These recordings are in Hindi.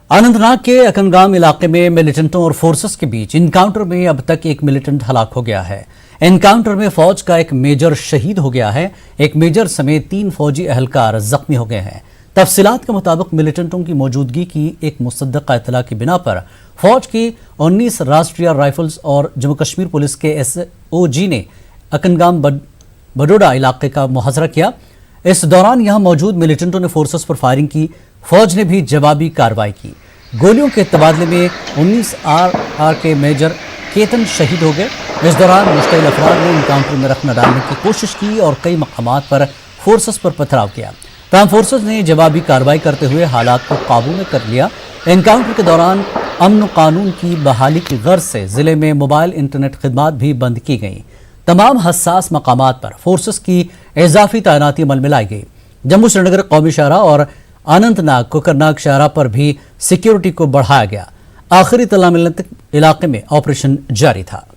अनंतनाग के अकनगाम इलाके में मिलिटेंटों और फोर्सेस के बीच इनकाउंटर में अब तक एक मिलिटेंट हलाक हो गया है। एनकाउंटर में फौज का एक मेजर शहीद हो गया है। एक मेजर समेत 3 फौजी अहलकार जख्मी हो गए हैं। तफसीलात के मुताबिक मिलिटेंटों की मौजूदगी की एक मुसद्दका इतला की बिना पर फौज की 19 राष्ट्रीय राइफल्स और जम्मू कश्मीर पुलिस के SOG ने अकनगाम बडोडा इलाके का मुहासरा किया। इस दौरान यहां मौजूद मिलिटेंटों ने फोर्सेस पर फायरिंग की। फौज ने भी जवाबी कार्रवाई की। गोलियों के तबादले में 19 RR के मेजर केतन शहीद हो गए। इस दौरान मुश्तिल अफराद ने इनकाउंटर में रखना डालने की कोशिश की और कई मकामात पर फोर्सेस पर पथराव किया। तमाम फोर्सेस ने जवाबी कार्रवाई करते हुए हालात को काबू में कर लिया। एनकाउंटर के दौरान अमन कानून की बहाली की गर्ज से जिले में मोबाइल इंटरनेट खिदमात भी बंद की गई। तमाम हसास मकामात पर फोर्सेस की इजाफी तैनाती अमल में लाई गई। जम्मू श्रीनगर कौमी शाहरा और अनंतनाग कोकरनाग शाहरा पर भी सिक्योरिटी को बढ़ाया गया। आखिरी इत्तला मिलने तक इलाके में ऑपरेशन जारी था।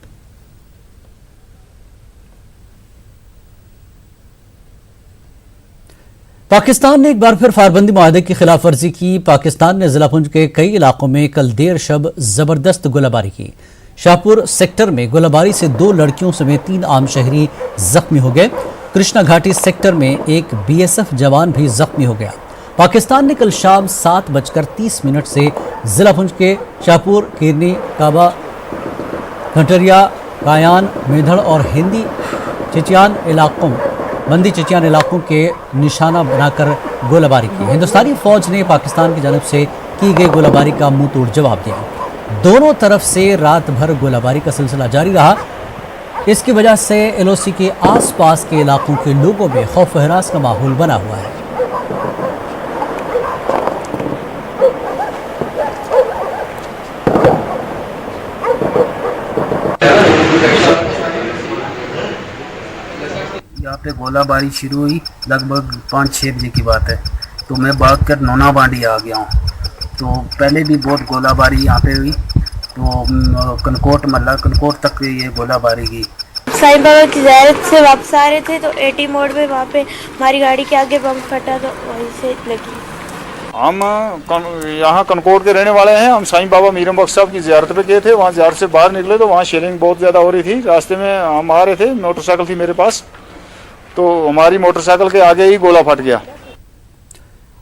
पाकिस्तान ने एक बार फिर फायरबंदी मुआहदे की खिलाफ वर्जी की। पाकिस्तान ने जिला पुंछ के कई इलाकों में कल देर शब जबरदस्त गोलाबारी की। शाहपुर सेक्टर में गोलाबारी से 2 लड़कियों समेत 3 आम शहरी जख्मी हो गए। कृष्णा घाटी सेक्टर में एक BSF जवान भी जख्मी हो गया। पाकिस्तान ने कल शाम 7:30 से जिला पुंछ के शाहपुर, किरनी, काबा, घटरिया, कायान, मेधड़ और बंदी चिचियान इलाकों के निशाना बनाकर गोलाबारी की। हिंदुस्तानी फौज ने पाकिस्तान की जानब से की गई गोलाबारी का मुंह तोड़ जवाब दिया। दोनों तरफ से रात भर गोलाबारी का सिलसिला जारी रहा। इसकी वजह से LOC के आसपास के इलाकों के लोगों में खौफ हरास का माहौल बना हुआ है। यहाँ पे गोलाबारी शुरू हुई लगभग 5-6 बजे की बात है। तो मैं भाग कर नोना बांडी आ गया हूँ। तो पहले भी बहुत गोलाबारी यहाँ पे हुई। तो कनकोट तक ये गोलाबारी की। साईं बाबा की ज़ियारत से वापस आ रहे थे तो AT मोड़ में वहाँ पे हमारी गाड़ी के आगे बम फटा तो वहीं से लगी। हम यहाँ कनकोट के रहने वाले हैं। हम साईं बाबा मीरम बख्श साहब की ज़ियारत पे गए थे। वहाँ ज़ियारत से बाहर निकले तो वहाँ शेलिंग बहुत ज़्यादा हो रही थी। रास्ते में हम आ रहे थे, मोटरसाइकिल थी मेरे पास, तो हमारी मोटरसाइकिल के आगे ही गोला फट गया।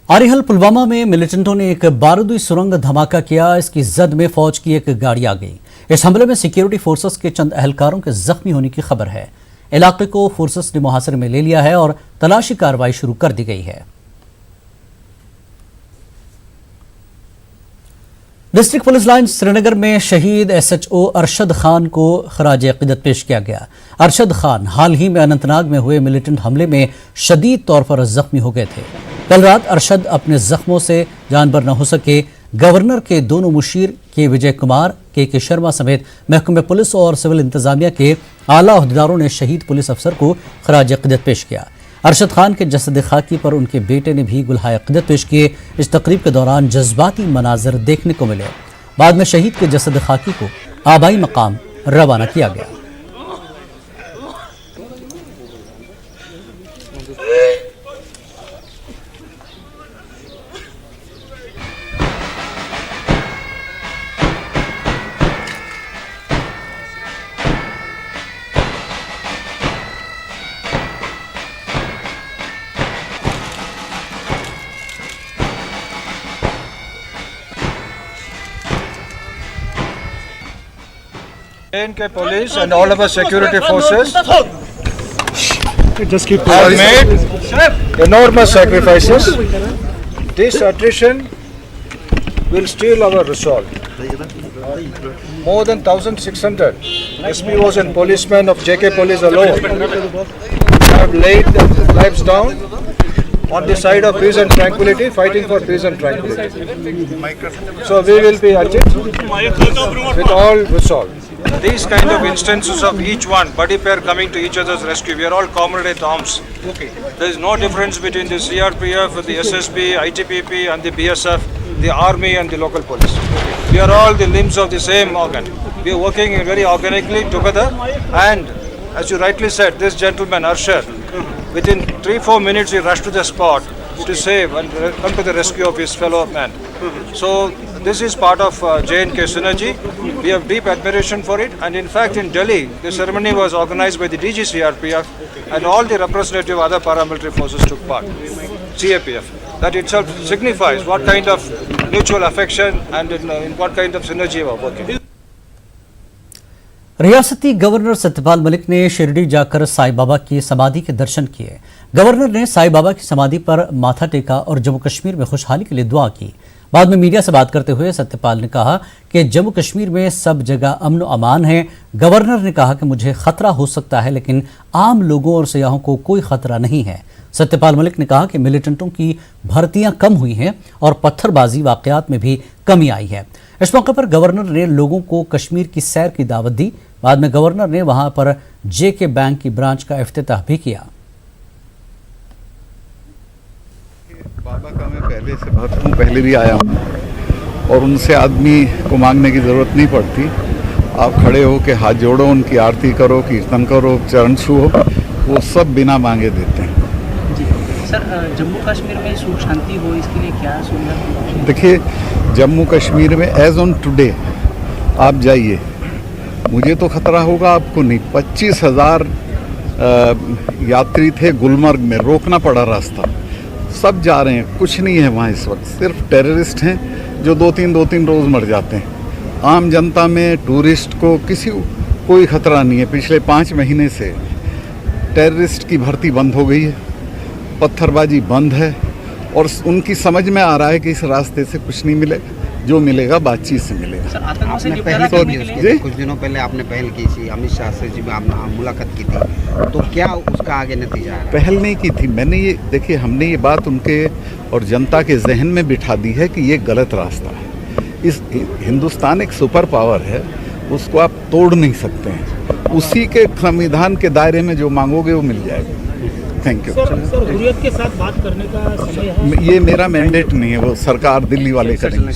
आरिहल पुलवामा में मिलिटेंटों ने एक बारूदी सुरंग धमाका किया। इसकी जद में फौज की एक गाड़ी आ गई। इस हमले में सिक्योरिटी फोर्सेस के चंद अहलकारों के जख्मी होने की खबर है। इलाके को फोर्सेस ने मुहासरे में ले लिया है और तलाशी कार्रवाई शुरू कर दी गई है। डिस्ट्रिक्ट पुलिस लाइन श्रीनगर में शहीद SHO अरशद खान को खराज अकीदत पेश किया गया। अरशद खान हाल ही में अनंतनाग में हुए मिलिटेंट हमले में शदीद तौर पर जख्मी हो गए थे। कल रात अरशद अपने जख्मों से जानबर न हो सके। गवर्नर के दोनों मुशीर के विजय कुमार, के शर्मा समेत महकमे पुलिस और सिविल इंतजामिया के आला अहदेदारों ने शहीद पुलिस अफसर को खराज अकीदत पेश किया। अरशद खान के जसद खाकी पर उनके बेटे ने भी गुलहाए अकीदत पेश किए। इस तकरीब के दौरान जज्बाती मनाजर देखने को मिले। बाद में शहीद के जसद खाकी को आबाई मकाम रवाना किया गया। K police and all of our security forces have made enormous sacrifices. This attrition will steal our resolve. More than 1,600 SPOs and policemen of JK Police alone have laid their lives down on the side of peace and tranquility, fighting for peace and tranquility. So we will be active with all resolve. These kind of instances of each one, buddy pair coming to each other's rescue, we are all comrade at arms. There is no difference between the CRPF, the SSB, ITPP and the BSF, the army and the local police. We are all the limbs of the same organ. We are working very organically together, and as you rightly said, this gentleman, Arshad, within 3-4 minutes he rushed to the spot to save and come to the rescue of his fellow man. So this is part of J&K Synergy. We have deep admiration for it, and in fact in Delhi the ceremony was organized by the DG CRPF and all the representative other paramilitary forces took part. CAPF. That itself signifies what kind of mutual affection and in what kind of synergy we are working. रियासती गवर्नर सत्यपाल मलिक ने शिरडी जाकर साईं बाबा की समाधि के दर्शन किए। गवर्नर ने साईं बाबा की समाधि पर माथा टेका और जम्मू कश्मीर में खुशहाली के लिए दुआ की। बाद में मीडिया से बात करते हुए सत्यपाल ने कहा कि जम्मू कश्मीर में सब जगह अमन व अमान है। गवर्नर ने कहा कि मुझे खतरा हो सकता है लेकिन आम लोगों और सयाहों को कोई खतरा नहीं है। सत्यपाल मलिक ने कहा कि मिलिटेंटों की भर्तियां कम हुई हैं और पत्थरबाजी वाकयात में भी कमी आई है। इस मौके पर गवर्नर ने लोगों को कश्मीर की सैर की दावत दी। बाद में गवर्नर ने वहां पर JK बैंक की ब्रांच का इफ्तिताह भी किया। बाबा का मैं पहले से भक्त हूँ, पहले भी आया हूँ और उनसे आदमी को मांगने की ज़रूरत नहीं पड़ती। आप खड़े हो के हाथ जोड़ो, उनकी आरती करो, कीर्तन करो, चरण छुओ, वो सब बिना मांगे देते हैं। जी सर, जम्मू कश्मीर में सुख शांति हो इसके लिए क्या सुविधा? देखिए, जम्मू कश्मीर में एज ऑन टुडे आप जाइए, मुझे तो खतरा होगा, आपको नहीं। 25,000 यात्री थे गुलमर्ग में, रोकना पड़ा रास्ता, सब जा रहे हैं, कुछ नहीं है वहाँ इस वक्त। सिर्फ टेररिस्ट हैं जो 2-3 रोज़ मर जाते हैं। आम जनता में, टूरिस्ट को किसी कोई खतरा नहीं है। पिछले 5 महीने से टेररिस्ट की भर्ती बंद हो गई है, पत्थरबाजी बंद है और उनकी समझ में आ रहा है कि इस रास्ते से कुछ नहीं मिलेगा, जो मिलेगा बातचीत से मिलेगा। आपने पहल की, कुछ दिनों पहले आपने पहल की थी, अमित शाह से जब आपने मुलाकात की थी, तो क्या उसका आगे नतीजा है? पहल नहीं की थी मैंने, ये देखिए हमने ये बात उनके और जनता के जहन में बिठा दी है कि ये गलत रास्ता है। इस हिंदुस्तान एक सुपर पावर है, उसको आप तोड़ नहीं सकते हैं। उसी के संविधान के दायरे में जो मांगोगे वो मिल जाएगा। Thank you. सर, हुर्रियत के साथ बात करने का समय है? ये मेरा मैंडेट नहीं है, वो सरकार दिल्ली वाले करेंगे।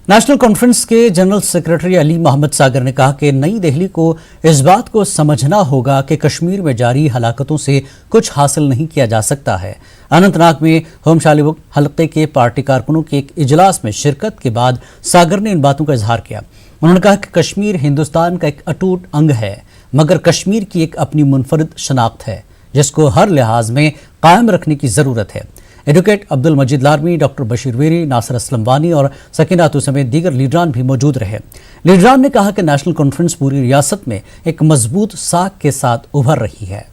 नेशनल कॉन्फ्रेंस के जनरल सेक्रेटरी अली मोहम्मद सागर ने कहा कि नई दिल्ली को इस बात को समझना होगा कि कश्मीर में जारी हलाकतों से कुछ हासिल नहीं किया जा सकता है। अनंतनाग में होम शालिब हल्के के पार्टी कारकुनों के एक इजलास में शिरकत के बाद सागर ने इन बातों का इजहार किया। उन्होंने कहा कि कश्मीर हिंदुस्तान का एक अटूट अंग है, मगर कश्मीर की एक अपनी मुनफरिद शनाख्त है जिसको हर लिहाज में कायम रखने की ज़रूरत है। एडवोकेट अब्दुल मजीद लारमी, डॉक्टर बशीर वेरी, नासिर असलम वानी और सकीनातु समेत दीगर लीडरान भी मौजूद रहे। लीडरान ने कहा कि नेशनल कॉन्फ्रेंस पूरी रियासत में एक मजबूत साख के साथ उभर रही है।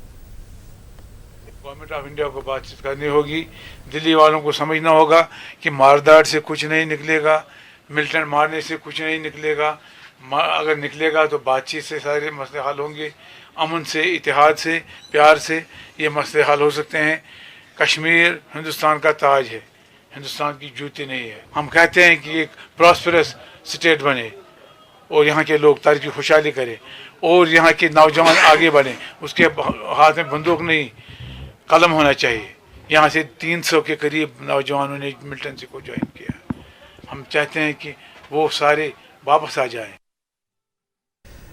गवर्नमेंट ऑफ इंडिया को बातचीत करनी होगी, दिल्ली वालों को समझना होगा कि मारदार से कुछ नहीं निकलेगा, मिलिटेंट मारने से कुछ नहीं निकलेगा। अगर निकलेगा तो बातचीत से सारे मसले हल होंगे, अमन से, इतिहाद से, प्यार से ये मसले हल हो सकते हैं। कश्मीर हिंदुस्तान का ताज है, हिंदुस्तान की जूती नहीं है। हम कहते हैं कि एक प्रॉस्परस स्टेट बने और यहाँ के लोग तरक्की खुशहाली करें और यहाँ के नौजवान आगे बढ़ें। उसके हाथ में बंदूक नहीं, कलम होना चाहिए। यहाँ से 300 के करीब नौजवानों ने मिलिटेंसी को ज्वाइन किया। हम चाहते हैं कि वो सारे वापस आ जाएं।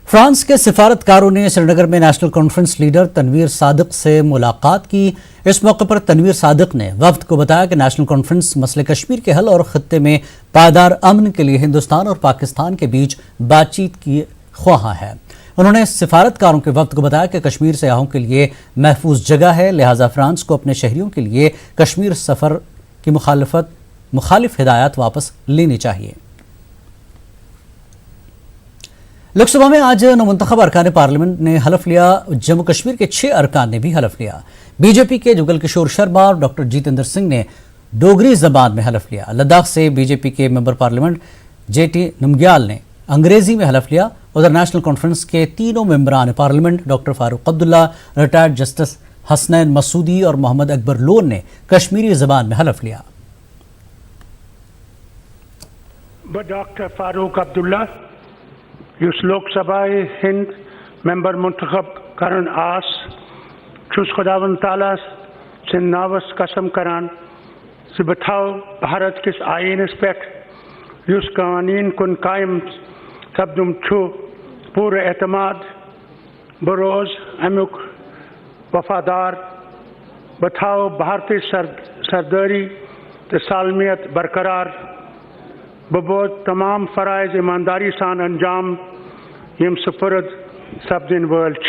फ्रांस के सिफारतकारों ने श्रीनगर में national conference leader Tanvir Sadiq से मुलाकात की। इस मौके पर तनवीर सादिक ने वफ्द को बताया कि नेशनल कॉन्फ्रेंस मसले कश्मीर के हल और खत्ते में पायदार अमन के लिए हिंदुस्तान और पाकिस्तान के बीच बातचीत की ख्वाह है। उन्होंने सिफारतकारों के वफ्द को बताया कि कश्मीर सयाहों के लिए महफूज जगह है, लिहाजा फ्रांस को अपने शहरियों के लिए कश्मीर सफ़र की मुखालिफ हिदायत वापस लेनी चाहिए। लोकसभा में आज नवमुंतखब अरकान पार्लियामेंट ने हलफ लिया। जम्मू कश्मीर के 6 अरकान ने भी हलफ लिया। बीजेपी के जुगल किशोर शर्मा और डॉक्टर जितेंद्र सिंह ने डोगरी जबान में हलफ लिया। लद्दाख से बीजेपी के मेंबर पार्लियामेंट JT नमग्याल ने अंग्रेजी में हलफ लिया। उधर नेशनल कॉन्फ्रेंस के तीनों मेंबरान parliament doctor Farooq Abdullah, retired justice Hasnain Masoodi और मोहम्मद अकबर लोन ने कश्मीरी जबान में हलफ लिया। डॉक्टर फारूक अब्दुल्ला युस लोकसभा हिंद मेंबर मुंतखब करन आस छुस खुदावन ताला से नावस कसम करान से बताओ भारत किस आइन पे युस कानून कुन कायम सब्दुम छु पूरे एतमाद बरोज अमुक वफादार बथाओ भारतीय सरदारी ते सालमियत बरकरार बबोद तमाम फ़राइज़ ईमानदारी सान अंजाम यम सफरद सब दिन world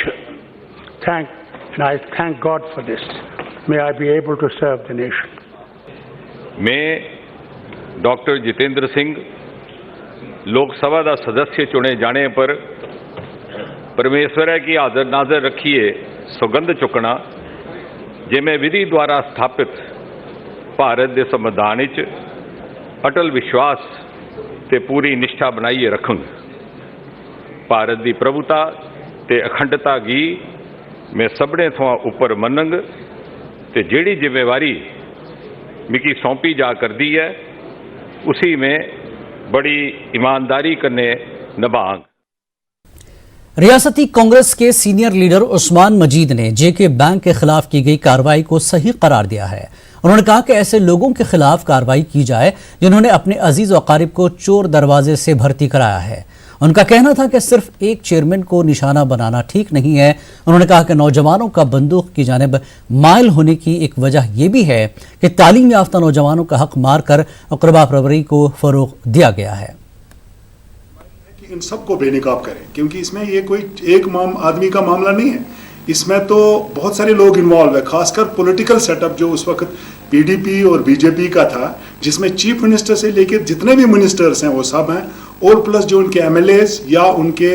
thank and I thank God for this. May I be able to serve the nation. मैं डॉक्टर जितेंद्र सिंह लोकसभा का सदस्य चुने जाने पर परमेश्वर की हाजर नाजर रखिए सौगंध चुकना जे मैं विधि द्वारा स्थापित भारत के संविधान विच अटल विश्वास ते पूरी निष्ठा बनाइए रखूंगा। भारत की प्रभुता ते अखंडता की मैं सबने थोड़ा ऊपर मनंग ते जेड़ी जिम्मेवारी मिकी सौंपी जा करदी है उसी में बड़ी ईमानदारी करने निभांग। रियासती कांग्रेस के सीनियर लीडर उस्मान मजीद ने जेके बैंक के खिलाफ की गई कार्रवाई को सही करार दिया है। उन्होंने कहा कि ऐसे लोगों के खिलाफ कार्रवाई की जाए जिन्होंने अपने अजीज व अकारिब को चोर दरवाजे से भर्ती कराया है। उनका कहना था कि सिर्फ एक चेयरमैन को निशाना बनाना ठीक नहीं है। उन्होंने कहा कि नौजवानों का बंदूक की जानिब माइल होने की एक वजह यह भी है कि तालीम याफ्ता नौजवानों का हक मारकर अक़रबा परवरी को फरोग दिया गया है। इन सबको बेनकाब करें, क्योंकि इसमें ये कोई एक आदमी का मामला नहीं है। इसमें तो बहुत सारे लोग इन्वॉल्व है, खासकर पॉलिटिकल सेटअप जो उस वक्त पीडीपी और बीजेपी का था, जिसमें चीफ मिनिस्टर से लेकर जितने भी मिनिस्टर्स हैं वो सब हैं, और प्लस जो उनके एमएलएस या उनके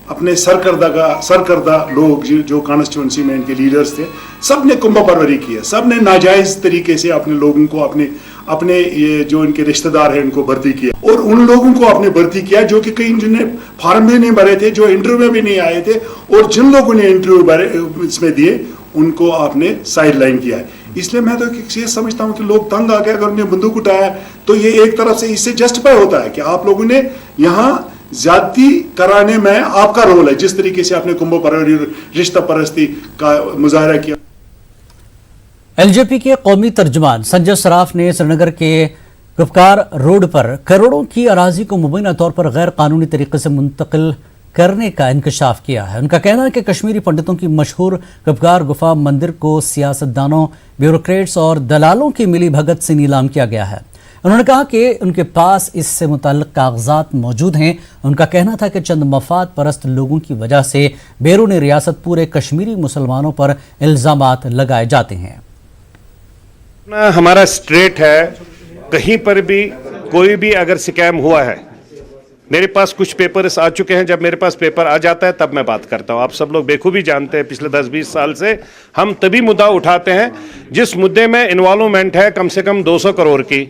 अपने सरकर्दा लोग जो कॉन्स्टिट्यूंसी में इनके लीडर्स थे, सब ने कुंभ परवरी की है। सब ने नाजायज़ तरीके से अपने लोगों को अपने ये जो इनके रिश्तेदार हैं इनको भर्ती किया, और उन लोगों को आपने भर्ती किया जो कि कई जिन्हें फार्म भी नहीं भरे थे, जो इंटरव्यू में भी नहीं आए थे, और जिन लोगों ने इंटरव्यू इसमें दिए उनको आपने साइड लाइन किया है। इसलिए मैं तो ये समझता हूँ कि लोग तंग आ गए, अगर उन्हें बंदूक उठाया तो ये एक तरफ से इससे जस्टिफाई होता है कि आप लोगों ने यहाँ ज्यादती कराने में आपका रोल है, जिस तरीके से आपने कुंभ परवरी रिश्ता परस्ती का मुजाहरा किया। एलजेपी के कौमी तर्जुमान संजय सराफ ने श्रीनगर के गुफकार रोड पर करोड़ों की अराजी को मुबैना तौर पर गैर कानूनी तरीके से मुंतकिल करने का इंकशाफ किया है। उनका कहना है कि कश्मीरी पंडितों की मशहूर गुफकार गुफा मंदिर को सियासतदानों, ब्यूरोक्रेट्स और दलालों की मिली भगत से नीलाम किया गया है। उन्होंने कहा कि उनके पास इससे मुताल्लिक कागजात मौजूद हैं। उनका कहना था कि चंद मफाद परस्त लोगों की वजह से बैरून रियासत पूरे कश्मीरी मुसलमानों पर इल्जामात लगाए जाते हैं। हमारा स्ट्रेट है, कहीं पर भी कोई भी अगर स्कैम हुआ है, मेरे पास कुछ पेपर्स आ चुके हैं। जब मेरे पास पेपर आ जाता है तब मैं बात करता हूं। आप सब लोग बेखूबी जानते हैं, पिछले 10-20 साल से हम तभी मुद्दा उठाते हैं जिस मुद्दे में इन्वॉल्वमेंट है कम से कम 200 करोड़ की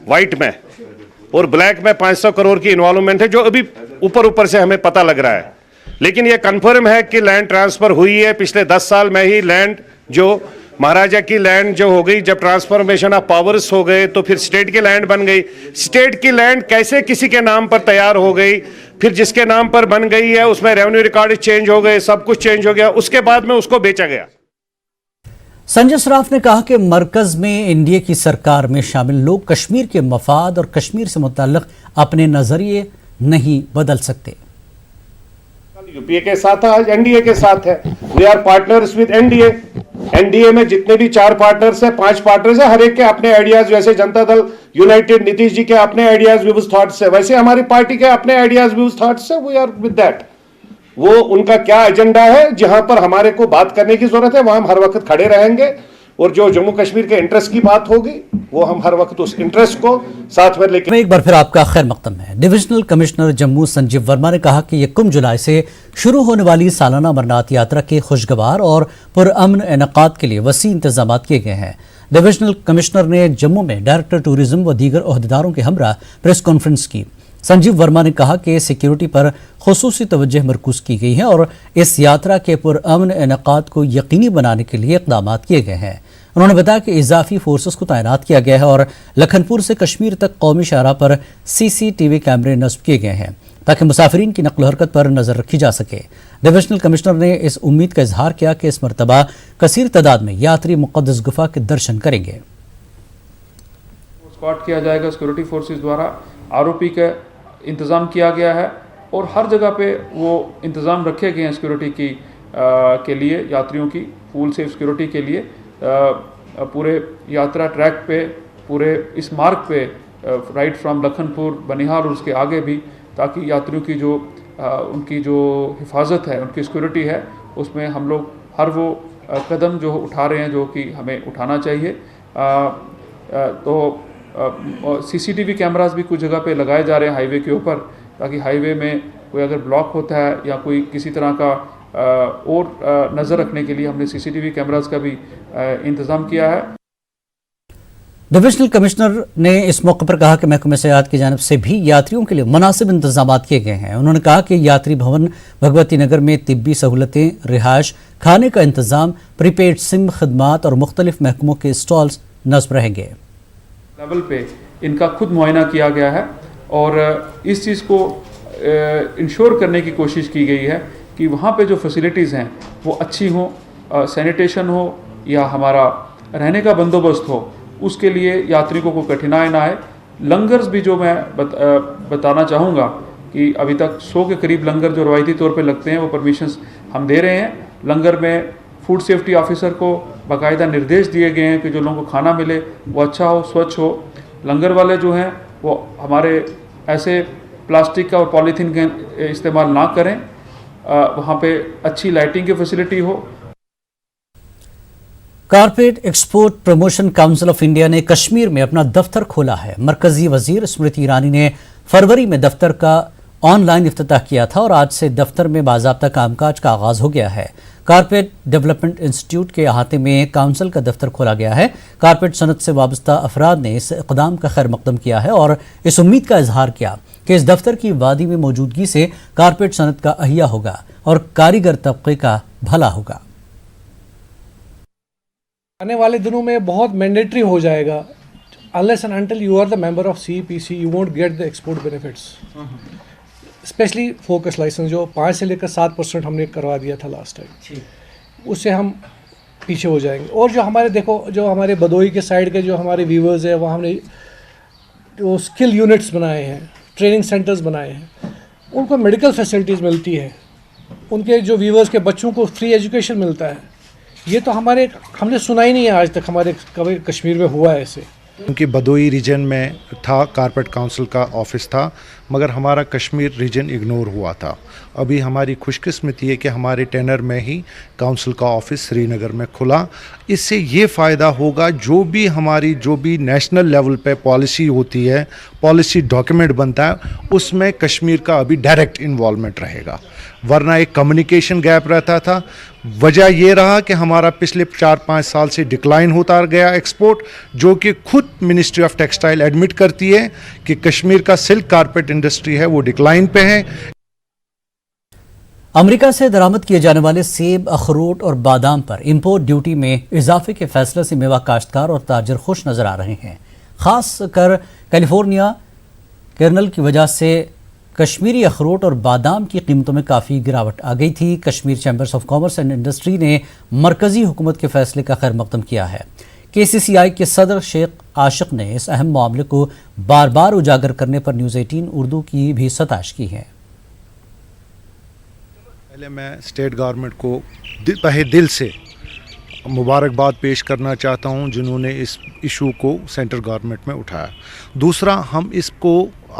वाइट में, और ब्लैक में 500 करोड़ की इन्वॉल्वमेंट है, जो अभी ऊपर से हमें पता लग रहा है। लेकिन यह कन्फर्म है कि लैंड ट्रांसफर हुई है। पिछले 10 साल में ही लैंड जो महाराजा की लैंड जो हो गई, जब ट्रांसफॉर्मेशन ऑफ पावर्स हो गए तो फिर स्टेट की लैंड बन गई। स्टेट की लैंड कैसे किसी के नाम पर तैयार हो गई, फिर जिसके नाम पर बन गई है उसमें रेवेन्यू रिकॉर्ड चेंज हो गए, सब कुछ चेंज हो गया, उसके बाद में उसको बेचा गया। संजय सराफ ने कहा कि मरकज में एनडीए की सरकार में शामिल लोग कश्मीर के मफाद और कश्मीर से मुताल्लिक अपने नजरिए नहीं बदल सकते। यूपीए के साथ है, आज एनडीए के साथ है। We are partners with NDA. NDA में जितने भी 4 पार्टनर्स हैं, 5 पार्टनर्स हैं, हर एक के अपने आइडियाज, जैसे जनता दल यूनाइटेड नीतीश जी के अपने आइडियाज व्यूज थॉट्स है, वैसे हमारी पार्टी के अपने आइडियाज व्यूज थॉट्स है। We are with that. वो उनका क्या एजेंडा है, जहां पर हमारे को बात करने की जरूरत है वहां हम हर वक्त खड़े रहेंगे, और जो जम्मू कश्मीर के इंटरेस्ट की बात होगी वो हम हर वक्त उस इंटरेस्ट को साथ में लेकर। एक बार फिर आपका खैर मकदम है। डिविजनल कमिश्नर जम्मू संजीव वर्मा ने कहा कि यकम जुलाई से शुरू होने वाली सालाना अमरनाथ यात्रा के खुशगवार और पुरअमन इनेकाद के लिए वसी इंतजाम किए गए हैं। डिविजनल कमिश्नर ने जम्मू में डायरेक्टर टूरिज्म व दीगर ओहदेदारों के हमरा प्रेस कॉन्फ्रेंस की। संजीव वर्मा ने कहा कि सिक्योरिटी पर खुसूसी तवज्जो मरकूज की गई है और इस यात्रा के पुरअमन इनेकाद को यकीनी बनाने के लिए इक़दाम किए गए हैं। उन्होंने बताया कि इजाफी फोर्सेस को तैनात किया गया है और लखनपुर से कश्मीर तक कौमी शाहराह पर CCTV कैमरे नस्ब किए गए हैं ताकि मुसाफिरीन की नकल हरकत पर नजर रखी जा सके। डिविजनल कमिश्नर ने इस उम्मीद का इजहार किया कि इस मरतबा कसीर तादाद में यात्री मुक़द्दस गुफा के दर्शन करेंगे। स्क्वाड किया जाएगा सिक्योरिटी फोर्सेस द्वारा, आरोपी का इंतज़ाम किया गया है और हर जगह पे वो इंतज़ाम रखे गए हैं सिक्योरिटी की के लिए, यात्रियों की फुल सेफ सिक्योरिटी के लिए। पूरे यात्रा ट्रैक पे, पूरे इस मार्ग पे, राइट फ्रॉम लखनपुर, बनिहाल और उसके आगे भी, ताकि यात्रियों की जो उनकी जो हिफाजत है, उनकी सिक्योरिटी है, उसमें हम लोग हर वो कदम जो उठा रहे हैं जो कि हमें उठाना चाहिए। तो CCTV कैमरास भी कुछ जगह पे लगाए जा रहे हैं हाईवे के ऊपर, ताकि हाईवे में कोई अगर ब्लॉक होता है या कोई किसी तरह का और नज़र रखने के लिए हमने CCTV कैमरास का भी इंतज़ाम किया है। डिविजनल कमिश्नर ने इस मौके पर कहा कि महकमे सेहत की जानिब से भी यात्रियों के लिए मुनासिब इंतजाम किए गए हैं। उन्होंने कहा कि यात्री भवन भगवती नगर में तिब्बी सहूलतें, रिहाइश, खाने का इंतजाम, प्रीपेड सिम खदमात और मुख्तलिफ महकमों के स्टॉल्स नस्ब रहेंगे। लेवल पे इनका खुद मुआयना किया गया है और इस चीज़ को इंश्योर करने की कोशिश की गई है कि वहाँ पे जो फैसिलिटीज़ हैं वो अच्छी हों, सैनिटेशन हो या हमारा रहने का बंदोबस्त हो, उसके लिए यात्रियों को कोई कठिनाई ना आए। लंगर्स भी जो मैं बताना चाहूँगा कि अभी तक 100 के करीब लंगर जो रवायती तौर पे लगते हैं वो परमिशंस हम दे रहे हैं। लंगर में फूड सेफ्टी ऑफिसर को बाकायदा निर्देश दिए गए हैं कि जो लोगों को खाना मिले वो अच्छा हो, स्वच्छ हो। लंगर वाले जो हैं वो हमारे ऐसे प्लास्टिक का और पॉलीथीन का इस्तेमाल ना करें, वहाँ पे अच्छी लाइटिंग की फैसिलिटी हो। Carpet export promotion council of India ने कश्मीर में अपना दफ्तर खोला है। मरकजी वजीर स्मृति ईरानी ने फरवरी में दफ्तर का ऑनलाइन इफ्तिताह किया था और आज से दफ्तर में बाज़ाब्ता कामकाज का आगाज हो गया है। कारपेट डेवलपमेंट इंस्टीट्यूट के अहाते में काउंसिल का दफ्तर खोला गया है। कारपेट सनत से वाबस्ता अफराद ने इस इक़दाम का खैर मकदम किया है और इस उम्मीद का इजहार किया कि इस दफ्तर की वादी में मौजूदगी से कारपेट सनत का अहिया होगा और कारीगर तबके का भला होगा। आने वाले दिनों में बहुत मैंडेटरी हो जाएगा। Unless and until you are the member of CPC you won't get the export benefits, specially focus licence जो 5 से लेकर 7% हमने करवा दिया था लास्ट टाइम, उससे हम पीछे हो जाएंगे। और जो हमारे देखो, जो हमारे बदोई के साइड के जो हमारे व्यूवर्स हैं, वहाँ हमने जो स्किल यूनिट्स बनाए हैं, ट्रेनिंग सेंटर्स बनाए हैं, उनको मेडिकल फैसिलिटीज़ मिलती है, उनके जो व्यूवर्स के बच्चों को फ्री एजुकेशन मिलता है। ये तो हमने सुना ही नहीं है आज तक हमारे कभी कश्मीर में हुआ है ऐसे। क्योंकि बदोई रीजन में था, कारपेट काउंसिल का ऑफिस था, मगर हमारा कश्मीर रीजन इग्नोर हुआ था। अभी हमारी खुशकिस्मती है कि हमारे टेनर में ही काउंसिल का ऑफिस श्रीनगर में खुला। इससे ये फ़ायदा होगा, जो भी नेशनल लेवल पे पॉलिसी होती है, पॉलिसी डॉक्यूमेंट बनता है, उसमें कश्मीर का अभी डायरेक्ट इन्वॉल्वमेंट रहेगा। वरना एक कम्युनिकेशन गैप रहता था। वजह ये रहा कि हमारा पिछले 4-5 साल से डिक्लाइन होता गया एक्सपोर्ट, जो कि खुद मिनिस्ट्री ऑफ टेक्सटाइल एडमिट करती है कि कश्मीर का सिल्क कारपेट इंडस्ट्री है वो डिक्लाइन पे है। अमेरिका से दरामद किए जाने वाले सेब, अखरोट और बादाम पर इंपोर्ट ड्यूटी में इजाफे के फैसले से मेवा काश्तकार और ताजर खुश नजर आ रहे हैं। खासकर कैलिफोर्निया कर्नल की वजह से कश्मीरी अखरोट और बादाम की कीमतों में काफ़ी गिरावट आ गई थी। Kashmir chambers of commerce and industry ने मरकजी हुकूमत के फैसले का खैर मकदम किया है। KCCI के सदर शेख आशिक ने इस अहम मामले को बार बार उजागर करने पर न्यूज़ 18 उर्दू की भी सताश की है। पहले मैं स्टेट गवर्नमेंट को तहे दिल से मुबारकबाद पेश करना चाहता हूं जिन्होंने इस इशू को सेंट्रल गवर्नमेंट में उठाया। दूसरा, हम इसको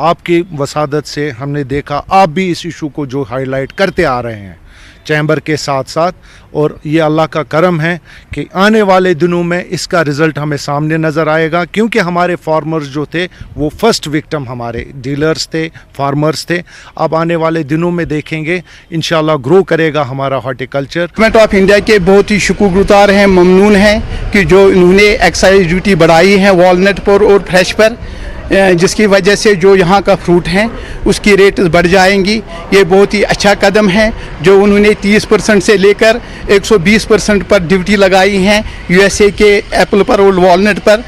आपकी वसादत से हमने देखा, आप भी इस इशू को जो हाईलाइट करते आ रहे हैं चैम्बर के साथ साथ, और ये अल्लाह का करम है कि आने वाले दिनों में इसका रिज़ल्ट हमें सामने नज़र आएगा। क्योंकि हमारे फार्मर्स जो थे वो फर्स्ट विक्टिम हमारे डीलर्स थे, फार्मर्स थे। अब आने वाले दिनों में देखेंगे इंशाल्लाह ग्रो करेगा हमारा हॉर्टिकल्चर। गवर्नमेंट ऑफ इंडिया के बहुत ही शुक्रगुजार हैं, ममनून हैं कि जो इन्होंने एक्साइज ड्यूटी बढ़ाई है वॉलनट पर और फ्रेश पर, जिसकी वजह से जो यहाँ का फ्रूट है उसकी रेट बढ़ जाएंगी। ये बहुत ही अच्छा कदम है जो उन्होंने 30% से लेकर 120% पर ड्यूटी लगाई है USA के एप्पल पर और वॉलनट पर।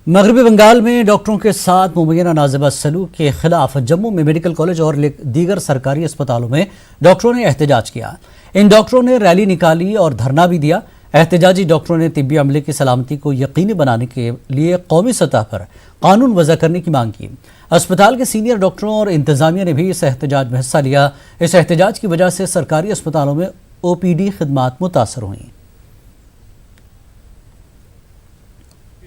मगरबी बंगाल में डॉक्टरों के साथ मुबैना नाज़िबा सलूक के खिलाफ जम्मू में मेडिकल कॉलेज और दीगर सरकारी अस्पतालों में डॉक्टरों ने एहतजाज किया। इन डॉक्टरों ने रैली निकाली और धरना भी दिया। एहतजाजी डॉक्टरों ने तिब्बी अमले की सलामती को यकीनी बनाने के लिए कौमी सतह पर कानून वज़ा करने की मांग की। अस्पताल के सीनियर डॉक्टरों और इंतजामिया ने भी इस एहतजाज में हिस्सा लिया। इस एहतजाज की वजह से सरकारी अस्पतालों में OPD खिदमात मुतासर हुई।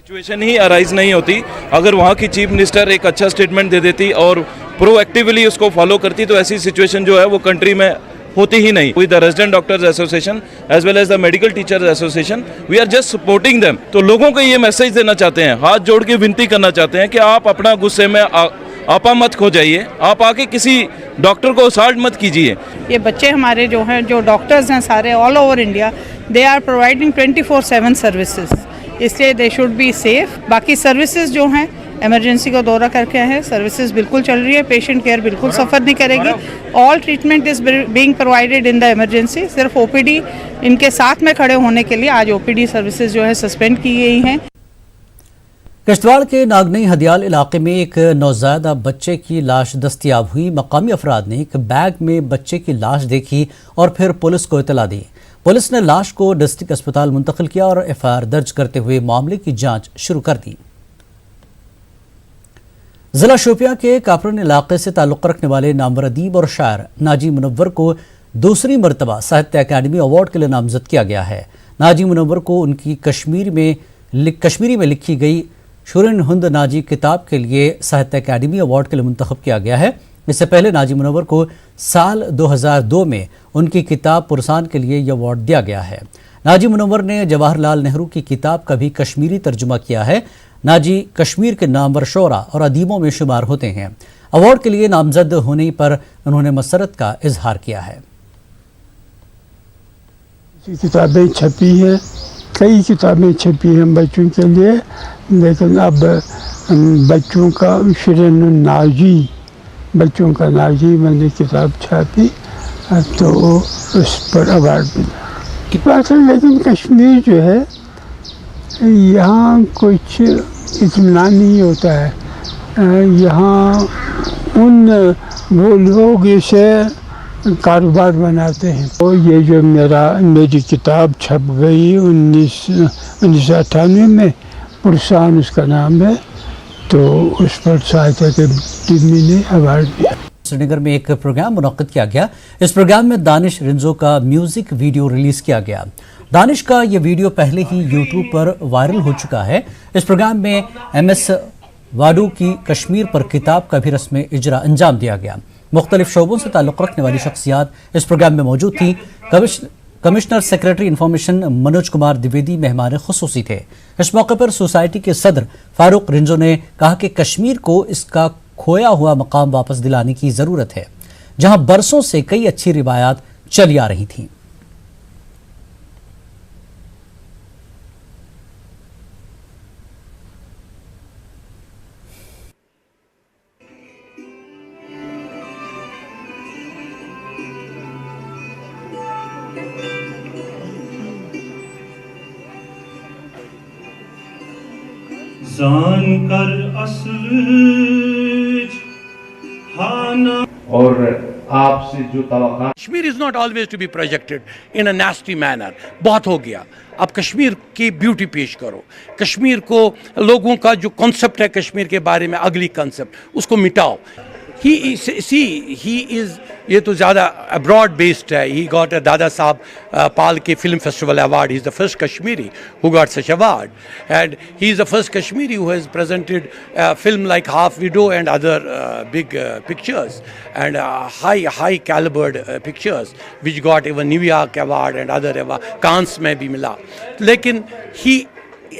सिचुएशन ही अराइज नहीं होती। अगर वहाँ की चीफ मिनिस्टर एक अच्छा स्टेटमेंट दे देती और प्रोएक्टिवली उसको फॉलो करती तो ऐसी सिचुएशन जो है वो कंट्री में होती ही नहीं। With the resident doctors association as well as the medical teachers association we are just supporting them. तो लोगों को ये मैसेज देना चाहते हैं, हाथ जोड़ के विनती करना चाहते हैं कि आप अपना गुस्से में आपा मत खो जाइए, आप आके किसी डॉक्टर को असॉल्ट मत कीजिए। ये बच्चे हमारे जो हैं, जो डॉक्टर्स हैं सारे all over India, they are providing 24/7 services, इसलिए दे शुड बी सेफ। बाकी सर्विसेज जो हैं इमरजेंसी का दौरा करके हैं, सर्विसेज बिल्कुल चल रही है, पेशेंट केयर बिल्कुल सफ़र नहीं करेगी। All treatment is being provided in the emergency. सिर्फ ओपीडी इनके साथ में खड़े होने के लिए आज ओपीडी सर्विसेज जो है सस्पेंड की गई हैं। किश्तवाड़ के नागनई हदियाल इलाके में एक नौज़ायदा बच्चे की लाश दस्तयाब हुई। मकामी अफराद ने एक बैग में बच्चे की लाश देखी और फिर पुलिस को इतला दी। पुलिस ने लाश को डिस्ट्रिक्ट अस्पताल मुंतकिल किया और एफआईआर दर्ज करते हुए मामले की जांच शुरू कर दी। जिला शोपियां के कापरन इलाके से ताल्लुक़ रखने वाले नामवर अदीब और शायर नाजी मुनव्वर को दूसरी मरतबा साहित्य अकादमी अवार्ड के लिए नामजद किया गया है। नाजी मुनव्वर को उनकी कश्मीरी में लिखी गई शुरिन हुंद नाजी किताब के लिए साहित्य अकादमी अवार्ड के लिए मुंतखब किया गया है। इससे पहले नाजी मुनव्वर को साल 2002 में उनकी किताब पुरसान के लिए यह अवार्ड दिया गया है। नाजी मुनव्वर ने जवाहरलाल नेहरू की किताब का भी कश्मीरी तर्जुमा किया है। नाजी कश्मीर के नामवर शोरा और अदीबों में शुमार होते हैं। अवार्ड के लिए नामजद होने पर उन्होंने मसरत का इजहार किया है। किताबें छपी हैं, कई किताबें छपी हैं बच्चों के लिए, लेकिन अब बच्चों का शुरिन नाजी, बच्चों का नाजी मैंने किताब छापी तो उस पर अवार्ड मिला की बात है। लेकिन कश्मीर जो है यहाँ कुछ इत्मीनान नहीं होता है। यहाँ वो लोग इसे कारोबार बनाते हैं। तो ये जो मेरी किताब छप गई 1998 में, पुरसान उसका नाम है, तो उस पर साहित्य अकादमी ने अवार्ड दिया। श्रीनगर में एक प्रोग्राम मुनक्किद किया गया। इस प्रोग्राम में दानिश रिंजो का म्यूजिक वीडियो रिलीज किया गया। दानिश का ये वीडियो पहले ही यूट्यूब पर वायरल हो चुका है। इस प्रोग्राम में MS वाडू की कश्मीर पर किताब का भी रस्म इजरा अंजाम दिया गया। मुख्तलिफ शोबों से ताल्लुक़ रखने वाली शख्सियात इस प्रोग्राम में मौजूद थी। Commissioner secretary information Manoj Kumar Dwivedi मेहमान खुसूसी थे। इस मौके पर सोसाइटी के सदर फारूक रिंजो ने कहा कि कश्मीर को इसका खोया हुआ मकाम वापस दिलाने की ज़रूरत है, जहां बरसों से कई अच्छी रिवायात चली आ रही थीं। और आपसे जो तवक्का Kashmir is not always to be projected in a nasty manner. बहुत हो गया, अब कश्मीर की ब्यूटी पेश करो। कश्मीर को लोगों का जो कॉन्सेप्ट है कश्मीर के बारे में, अगली कॉन्सेप्ट, उसको मिटाओ। ही इज ये तो ज़्यादा अब्रॉड बेस्ड है। ही गॉट अ दादा साहब पाल के film festival award. He is the first Kashmiri who got such award, and he is the first Kashmiri who has presented film like Half Widow and other big pictures and high calibred pictures which got even New York award and other award, Cannes में भी मिला। लेकिन ही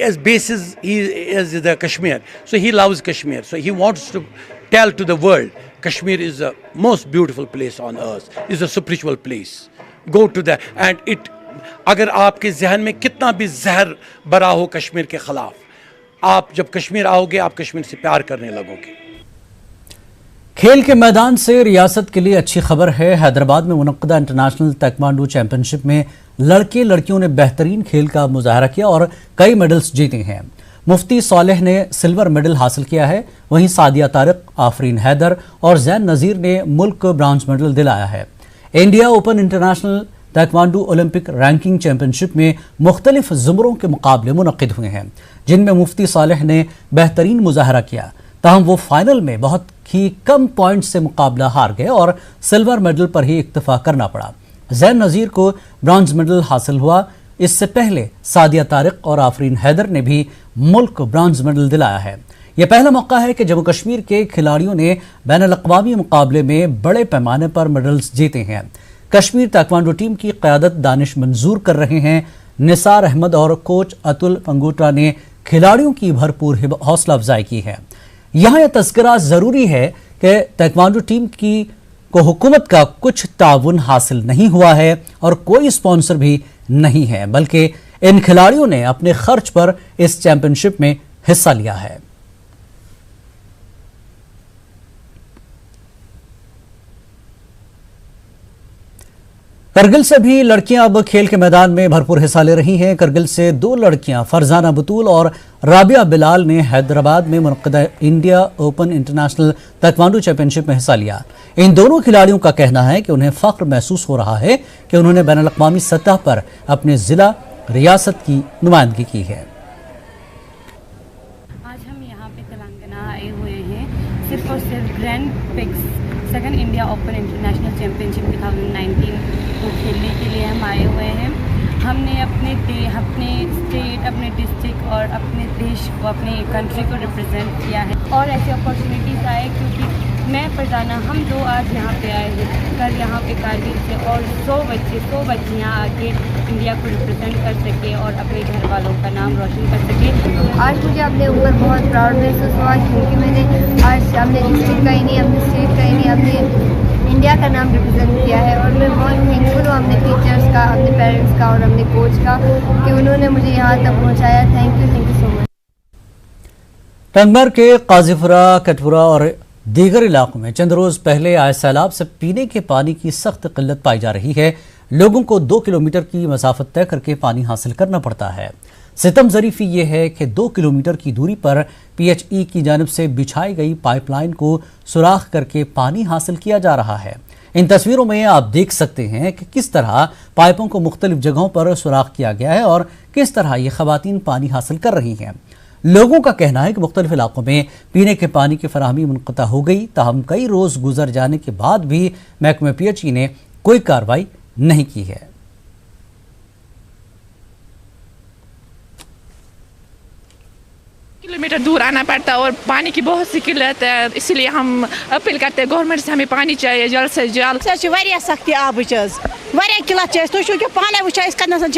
as basis he is the Kashmir, so he loves Kashmir, so he wants to tell to the world Kashmir is the most beautiful place on earth, is a spiritual place, go to that and it अगर आपके जहन में कितना भी जहर भरा हो कश्मीर के खिलाफ, आप जब कश्मीर आओगे आप कश्मीर से प्यार करने लगोगे। खेल के मैदान से रियासत के लिए अच्छी खबर है। हैदराबाद में मुनक्किदा इंटरनेशनल ताइक्वांडो चैंपियनशिप में लड़के लड़कियों ने बेहतरीन खेल का मुजाहरा किया और कई मेडल्स जीते हैं। मुफ्ती सालेह ने सिल्वर मेडल हासिल किया है, वहीं सादिया तारिक, आफरीन हैदर और जैन नज़ीर ने मुल्क को ब्रॉन्ज मेडल दिलाया है। India open international taekwondo Olympic ranking championship में मुख्तलिफ जुमरों के मुकाबले मुनक्किद हुए हैं, जिनमें मुफ्ती सालेह ने बेहतरीन मुजाहरा किया। ताहम वो फाइनल में बहुत ही कम पॉइंट से मुकाबला हार गए और सिल्वर मेडल पर ही इक्तफा करना पड़ा। जैन नज़ीर को ब्रॉन्ज मेडल हासिल हुआ। इससे पहले सादिया तारिक और आफरीन हैदर ने भी मुल्क को ब्रॉन्ज मेडल दिलाया है। यह पहला मौका है कि जम्मू कश्मीर के खिलाड़ियों ने बैनुल-अक़वामी मुकाबले में बड़े पैमाने पर मेडल्स जीते हैं। कश्मीर ताइक्वांडो टीम की क़यादत दानिश मंजूर कर रहे हैं। निसार अहमद और कोच अतुल पंगोटा ने खिलाड़ियों की भरपूर हौसला अफजाई की है। यहाँ यह तज़किरा ज़रूरी है कि ताइक्वांडो टीम को हुकूमत का कुछ ताउन हासिल नहीं हुआ है और कोई स्पॉन्सर भी नहीं है, बल्कि इन खिलाड़ियों ने अपने खर्च पर इस चैंपियनशिप में हिस्सा लिया है। करगिल से भी लड़कियां अब खेल के मैदान में भरपूर हिस्सा ले रही हैं। करगिल से 2 लड़कियां फरजाना बतूल और राबिया बिलाल ने हैदराबाद में मुनक़्क़दा India open international taekwondo championship में हिस्सा लिया। इन दोनों खिलाड़ियों का कहना है कि उन्हें फ़ख्र महसूस हो रहा है कि उन्होंने बैनुल-अक़वामी सतह पर अपने ज़िला रियासत की नुमाइंदगी की है। आज हम यहाँ पे तेलंगाना आए हुए हैं सिर्फ और सिर्फ grand pics second India open international championship 2019 को खेलने के लिए हम आए हुए हैं। हमने अपने स्टेट, अपने डिस्ट्रिक्ट और अपने देश को, अपने कंट्री को रिप्रेजेंट किया है और ऐसी अपॉर्चुनिटीज़ आए क्योंकि मैं फरजाना हम 2 आज यहाँ पे आए हैं। कल यहाँ पे कारगिल से और 100 बच्चियाँ आके इंडिया को रिप्रेजेंट कर सके और अपने घर वालों का नाम रोशन कर सके। आज मुझे अपने ऊपर बहुत प्राउड महसूस हुआ क्योंकि मैंने आज अपने डिस्ट्रिक्ट का ही नहीं, अपने स्टेट का ही नहीं, अपने इंडिया का नाम रिप्रेजेंट किया है। और मैं बहुत थैंकफुल हूँ अपने टीचर्स का, अपने पेरेंट्स का और अपने कोच का कि उन्होंने मुझे यहाँ तक पहुँचाया। Thank you so much. Tangmarg के काजीपुरा, कटपुरा और दीगर इलाकों में चंद रोज पहले आए सैलाब से पीने के पानी की सख्त किल्लत पाई जा रही है। लोगों को 2 किलोमीटर की मसाफत तय करके पानी हासिल करना पड़ता है। सितम ज़रीफ़ी ये है कि 2 किलोमीटर की दूरी पर PHE की जानिब से बिछाई गई पाइपलाइन को सुराख करके पानी हासिल किया जा रहा है। इन तस्वीरों में आप देख सकते हैं कि किस तरह पाइपों को मुख्तलिफ जगहों पर सुराख किया गया है और किस तरह ये ख़वातीन पानी हासिल कर रही हैं। लोगों का कहना है कि मुख्तलिफ इलाकों में पीने के पानी की फराहमी मुनक़ता हो गई, ताहम कई रोज़ गुजर जाने के बाद भी महकमे PHE ने कोई कार्रवाई नहीं की है। किलोमीटर दूर आना पड़ता है और पानी की बहुत सी किल्लत है, इसलिए हम अपील करते हैं गवर्नमेंट से हमें पानी चाहिए जल्द से जल्द। सख्ती आब किल्लत तुम पाने वो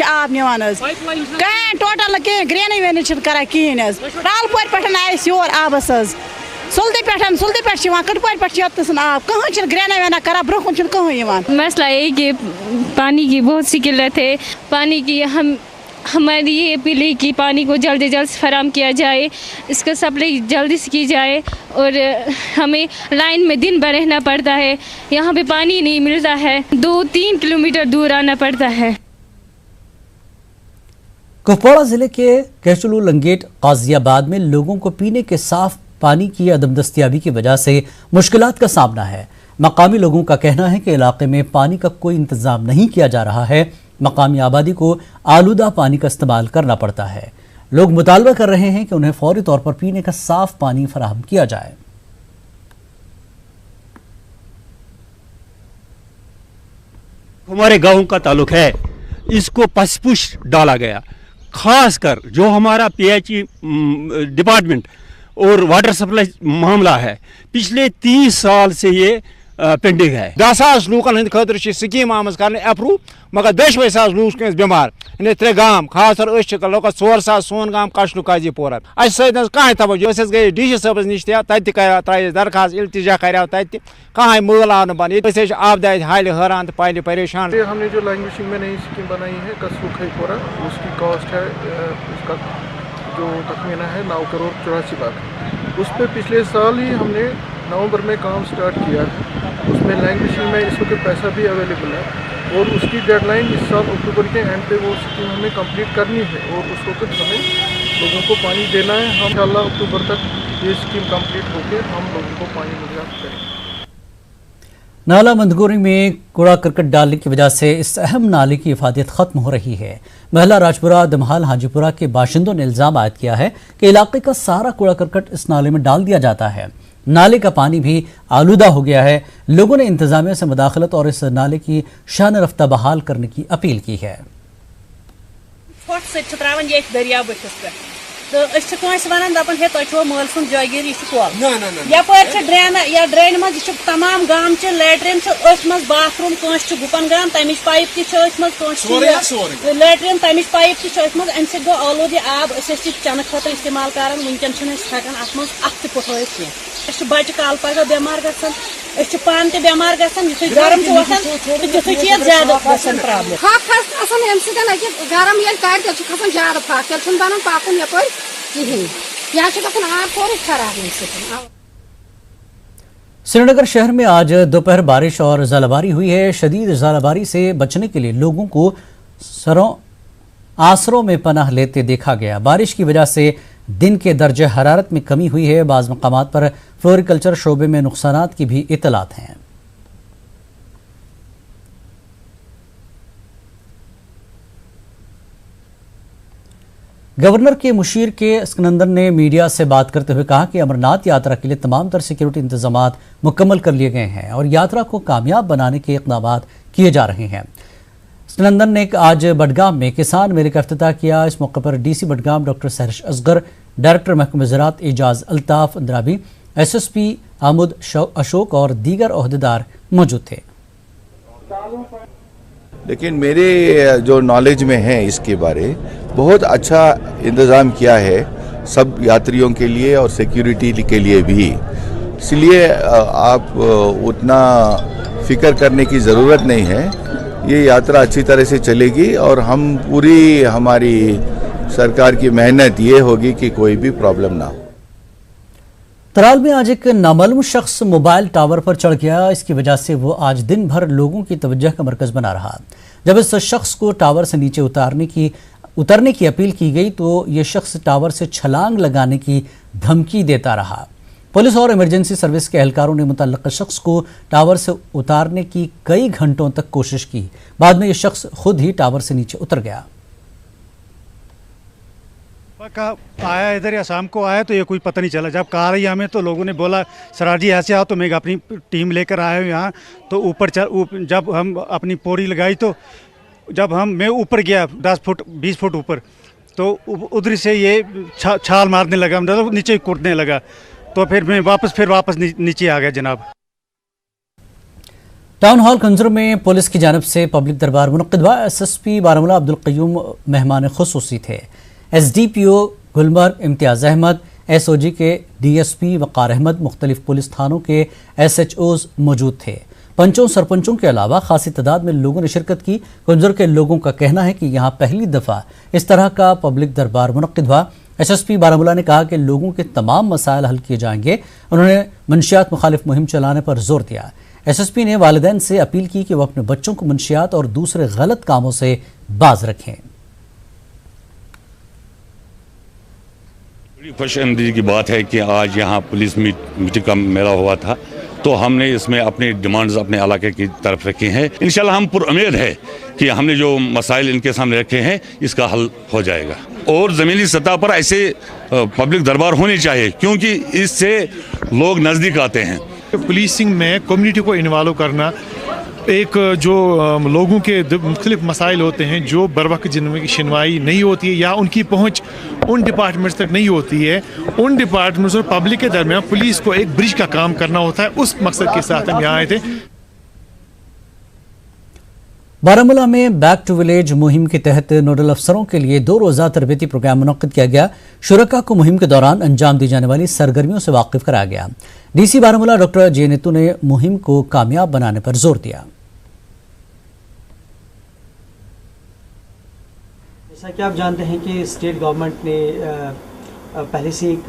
आब निवान कहें टोटल कहें ग्रेन वेन कर कहें डालपोर पे योर आबस सुल्दी पे कटपोर पे आब कहीं ग्रेन वेना कर ब्रोह कहीं। मसला ये कि पानी की बहुत सी किल्लत है। पानी की हमारी ये अपील है कि पानी को जल्द से जल्द फराहम किया जाए, इसका सप्लाई जल्दी से की जाए और हमें लाइन में दिन भर रहना पड़ता है। यहाँ पे पानी नहीं मिलता है, 2-3 किलोमीटर दूर आना पड़ता है। कुपवाड़ा जिले के कैचलू लंगेट गाजियाबाद में लोगों को पीने के साफ पानी की अदम दस्तियाबी की वजह से मुश्किलात का सामना है। मकामी लोगों का कहना है कि इलाके में पानी का कोई इंतजाम नहीं किया जा रहा है। मकामी आबादी को आलूदा पानी का इस्तेमाल करना पड़ता है। लोग मुतालबा कर रहे हैं कि उन्हें फौरी तौर पर पीने का साफ पानी फराहम किया जाए। हमारे गांव का ताल्लुक है, इसको पसपुश डाला गया। खासकर जो हमारा PHE डिपार्टमेंट और वाटर सप्लाई मामला है, पिछले 30 साल से ये पेंडिंग है। 10,000 लूकन हंद खतर स्कीम आम कर अप्रूव, मगर 2,000 लूक बीमार इन 3 गांव खास तौर 4,000 सोन गांव कशलू काजीपोरा अस कहीं तवज्जो गए DC सबस नश त्राय दरखास्त इल्तिजा कर कहीं मूल आव बन आबदाद हाल हैरान तो पाले परेशान। हमने जो लैंग्वेजिंग में नई स्कीम बनाई है कशलू खईपोरा, उसकी कॉस्ट है, उसका जो तखमीना है 9 करोड़ 84 लाख। उस पर पिछले साल ही हमने नवंबर में काम स्टार्ट किया है। उसमें लैंग्वेजिंग में इस वक्त पैसा भी अवेलेबल है और उसकी डेडलाइन इस साल अक्टूबर के एंड पे वो स्कीम हमें कंप्लीट करनी है और उस वक्त हमें लोगों को पानी देना है। हम इंशाल्लाह अक्टूबर तक ये स्कीम कंप्लीट होकर हम लोगों को पानी मुहैया करेंगे। नाला मंदगोरी में कूड़ा करकट डालने की वजह से इस अहम नाले की इफादियत खत्म हो रही है। महला राजपुरा, दमहाल, हाजीपुरा के बाशिंदों ने इल्जाम आयद किया है कि इलाके का सारा कूड़ा करकट इस नाले में डाल दिया जाता है। नाले का पानी भी आलूदा हो गया है। लोगों ने इंतजामिया से मुदाखलत और इस नाले की शान रफ्ता बहाल करने की अपील की है। त्रावान ये दरिया बटिस पे तो वन दपान हे तुम मल सुन जागीर यह कल यपर ड्रेन या ड्रेन मज तमाम गाम लैट्रिन मज बाथरूम कंस गुपन गाम तमिच पाइप तह लैट्रिन तमिच पाइप तह अम सो गो आलूदी आब चन खत इस्तेमाल कर वनकन हेकान अत मज अत पठित कह बच्चे काल पगह बेमार गसान पान ते बेमार गसान युथु गरम वसान युथु ज्यादा गसान प्रॉब्लम गरम ये कर खसान ज्यादा फाक तेल बनान पाकुन यपर कहीं यहाँ गसान आब सोरे खराब। श्रीनगर शहर में आज दोपहर बारिश और ज़ालाबारी हुई है। शदीद ज़ालाबारी से बचने के लिए लोगों को आसरों में पनाह लेते देखा गया। बारिश की वजह से दिन के दर्जे हरारत में कमी हुई है। बाज़ मकामात पर फ्लोरिकल्चर शोबे में नुकसानात की भी इतलात हैं। गवर्नर के मुशीर के स्कंदर ने मीडिया से बात करते हुए कहा कि अमरनाथ यात्रा के लिए तमाम तर सिक्योरिटी इंतजामात मुकम्मल कर लिए गए हैं और यात्रा को कामयाब बनाने के इक़दामात किए जा रहे हैं। स्कंदर ने आज बडगाम में किसान मेले का इफ्तिताह किया। इस मौके पर DC Budgam doctor Sehrish Asgar, director महकमा ज़राअत एजाज अल्ताफ अंद्राबी, SSP आमुद अशोक और दीगर ओहदेदार मौजूद थे। लेकिन मेरे जो नॉलेज में है इसके बारे बहुत अच्छा इंतज़ाम किया है सब यात्रियों के लिए और सिक्योरिटी के लिए भी, इसलिए आप उतना फिक्र करने की ज़रूरत नहीं है। ये यात्रा अच्छी तरह से चलेगी और हम पूरी हमारी सरकार की मेहनत ये होगी कि कोई भी प्रॉब्लम ना हो। तराल में आज एक नामालूम शख्स मोबाइल टावर पर चढ़ गया। इसकी वजह से वो आज दिन भर लोगों की तवज्जो का मरकज बना रहा। जब इस शख्स को टावर से नीचे उतरने की अपील की गई तो ये शख्स टावर से छलांग लगाने की धमकी देता रहा। पुलिस और इमरजेंसी सर्विस के एहलकारों ने मुतल्लिक़ शख्स को टावर से उतारने की कई घंटों तक कोशिश की। बाद में ये शख्स खुद ही टावर से नीचे उतर गया। आया इधर या शाम को आया तो ये कोई पता नहीं चला। जब कहा रही हमें तो लोगों ने बोला सरार जी ऐसे आओ, तो मैं अपनी टीम लेकर आया हूँ यहाँ। तो ऊपर जब हम अपनी पौड़ी लगाई तो जब मैं ऊपर गया 10 फुट 20 फुट ऊपर, तो उधर से ये छाल मारने लगा, मतलब नीचे कूदने लगा। तो फिर मैं वापस नीचे आ गया जनाब। टाउन हॉल खंजर में पुलिस की जानिब से पब्लिक दरबार मुनक्किद हुआ। SSP बारामूला अब्दुल क़य्यूम मेहमान खुसूसी थे। SDPO गुलमर्ग इम्तियाज़ अहमद, SOG के DSP वक़ार अहमद, मुख्तलिफ पुलिस थानों के SHOs मौजूद थे। पंचों सरपंचों के अलावा खासी तादाद में लोगों ने शिरकत की। खंजर के लोगों का कहना है कि यहाँ पहली दफ़ा इस तरह का पब्लिक दरबार मुनक्किद हुआ। SSP बारामूला ने कहा कि लोगों के तमाम मसाइल हल किए जाएंगे। उन्होंने मंशियात मुखालिफ मुहिम चलाने पर जोर दिया। SSP ने वालिदैन से अपील की कि वह अपने बच्चों को मंशियात और दूसरे गलत कामों से बाज रखें। बड़ी खुशआमदीदी की बात है कि आज यहाँ पुलिस मीटिंग का मेला हुआ था, तो हमने इसमें अपनी डिमांड्स अपने इलाके की तरफ रखी हैं। इंशाल्लाह हम पुरुम्मीद है कि हमने जो मसाइल इनके सामने रखे हैं इसका हल हो जाएगा। और ज़मीनी सतह पर ऐसे पब्लिक दरबार होने चाहिए क्योंकि इससे लोग नज़दीक आते हैं। पुलिसिंग में कम्युनिटी को इन्वॉल्व करना, एक जो लोगों के मुख्तलिफ मसाइल होते हैं जो बर वक्त जिनमें सुनवाई नहीं होती है या उनकी पहुंच उन डिपार्टमेंट्स तक नहीं होती है, उन डिपार्टमेंट्स और पब्लिक के दरमियान पुलिस को एक ब्रिज का काम करना होता है। उस मकसद के साथ हम यहाँ आए थे। बारामूला में बैक टू विलेज मुहिम के तहत नोडल अफसरों के लिए 2 रोज़ा तरबेती प्रोग्राम मुनक्किद किया गया। शुरका को मुहिम के दौरान अंजाम दी जाने वाली सरगर्मियों से वाकिफ कराया गया। DC बारामूला डॉक्टर जे नेतू ने मुहिम को कामयाब बनाने पर जोर दिया। जैसा कि आप जानते हैं कि स्टेट गवर्नमेंट ने पहले से एक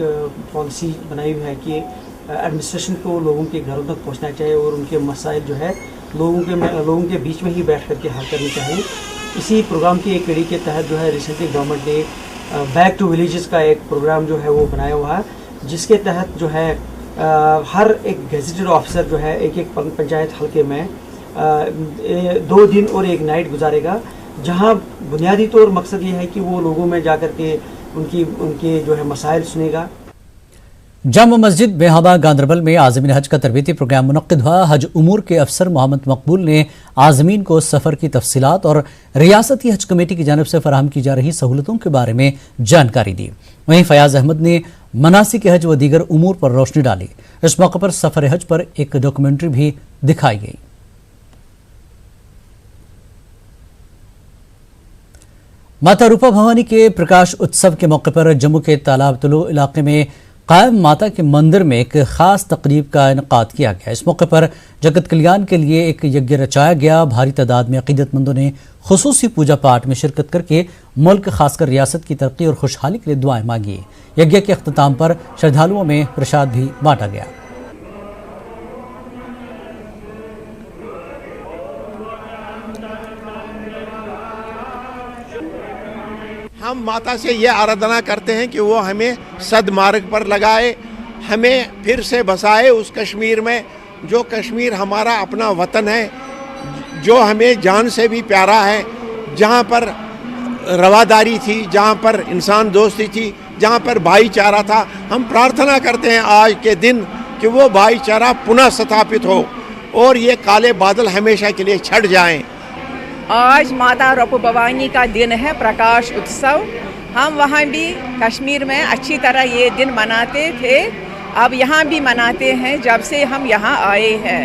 पॉलिसी बनाई हुई है कि एडमिनिस्ट्रेशन को लोगों के घरों तक पहुंचना चाहिए और उनके मसाइल जो है लोगों के बीच में ही बैठ करके हल करनी चाहिए। इसी प्रोग्राम की एक कड़ी के तहत जो है रिसेंटली गवर्नमेंट ने बैक टू विलेजेस का एक प्रोग्राम जो है वो बनाया हुआ है, जिसके तहत जो है हर एक गेजेटेड ऑफिसर जो है एक पंचायत हल्के में 2 दिन और 1 नाइट गुजारेगा, जहां बुनियादी तौर मकसद ये है कि वो लोगों में जाकर के उनके जो है मसाइल सुनेगा। जामा मस्जिद बेहबा गांदरबल में आज़मीन हज का तरबीती प्रोग्राम मुनक्किद हुआ। हज उमूर के अफसर मोहम्मद मकबूल ने आज़मीन को सफ़र की तफसीलात और रियासती हज कमेटी की जानिब से फराहम की जा रही सहूलतों के बारे में जानकारी दी। वहीं फयाज अहमद ने मनासिक हज व दीगर उमूर पर रोशनी डाली। इस मौके पर सफ़र हज पर एक डॉक्यूमेंट्री भी दिखाई गई। माता रूपा भवानी के प्रकाश उत्सव के मौके पर जम्मू के तालाब तुलु इलाके में कायम माता के मंदिर में एक खास तकरीब का इनकाद किया गया। इस मौके पर जगत कल्याण के लिए एक यज्ञ रचाया गया। भारी तादाद में अकीदतमंदों ने खुसूसी पूजा पाठ में शिरकत करके मुल्क खासकर रियासत की तरक्की और खुशहाली के लिए दुआएं मांगी। यज्ञ के अख्ताम पर श्रद्धालुओं में प्रसाद भी बांटा गया। हम माता से ये आराधना करते हैं कि वो हमें सदमार्ग पर लगाए, हमें फिर से बसाए उस कश्मीर में जो कश्मीर हमारा अपना वतन है, जो हमें जान से भी प्यारा है, जहाँ पर रवादारी थी, जहाँ पर इंसान दोस्ती थी, जहाँ पर भाईचारा था। हम प्रार्थना करते हैं आज के दिन कि वो भाईचारा पुनः स्थापित हो और ये काले बादल हमेशा के लिए छट जाएं। आज माता रूपा भवानी का दिन है, प्रकाश उत्सव। हम वहाँ भी कश्मीर में अच्छी तरह ये दिन मनाते थे, अब यहाँ भी मनाते हैं जब से हम यहाँ आए हैं।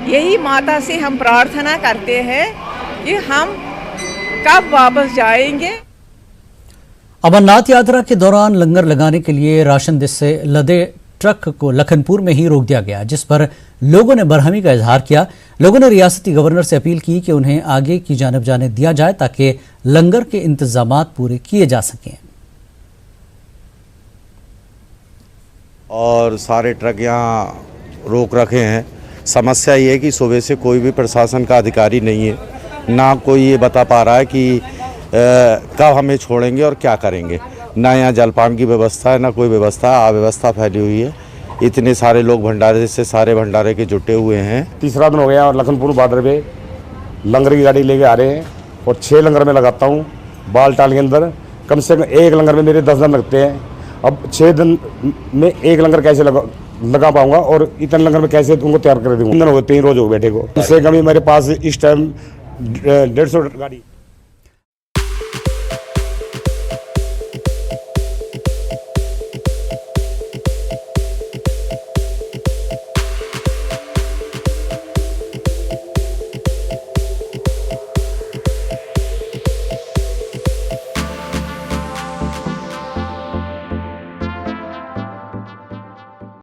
यही माता से हम प्रार्थना करते हैं कि हम कब वापस जाएंगे। अमरनाथ यात्रा के दौरान लंगर लगाने के लिए राशन से लदे ट्रक को लखनपुर में ही रोक दिया गया, जिस पर लोगों ने बरहमी का इजहार किया। लोगों ने रियासती गवर्नर से अपील की कि उन्हें आगे की जानिब जाने दिया जाए ताकि लंगर के इंतजामात पूरे किए जा सकें। और सारे ट्रक यहाँ रोक रखे हैं। समस्या ये है कि सुबह से कोई भी प्रशासन का अधिकारी नहीं है, ना कोई ये बता पा रहा है कि कब हमें छोड़ेंगे और क्या करेंगे। ना यहाँ जलपान की व्यवस्था है, ना कोई व्यवस्था, अव्यवस्था फैली हुई है। इतने सारे लोग भंडारे से सारे भंडारे के जुटे हुए हैं। तीसरा दिन हो गया और लखनपुर बॉर्डर पे लंगर की गाड़ी लेके आ रहे हैं और 6 लंगर में लगाता हूँ बालटाल के अंदर। कम से कम एक लंगर में मेरे 10 दिन लगते हैं। अब 6 दिन में एक लंगर कैसे लगा पाऊंगा और इतने लंगर में कैसे उनको तैयार कर दूँगा। 3 दिन हो गए, 3 रोज हो बैठे को। इससे कभी मेरे पास इस टाइम 150 गाड़ी।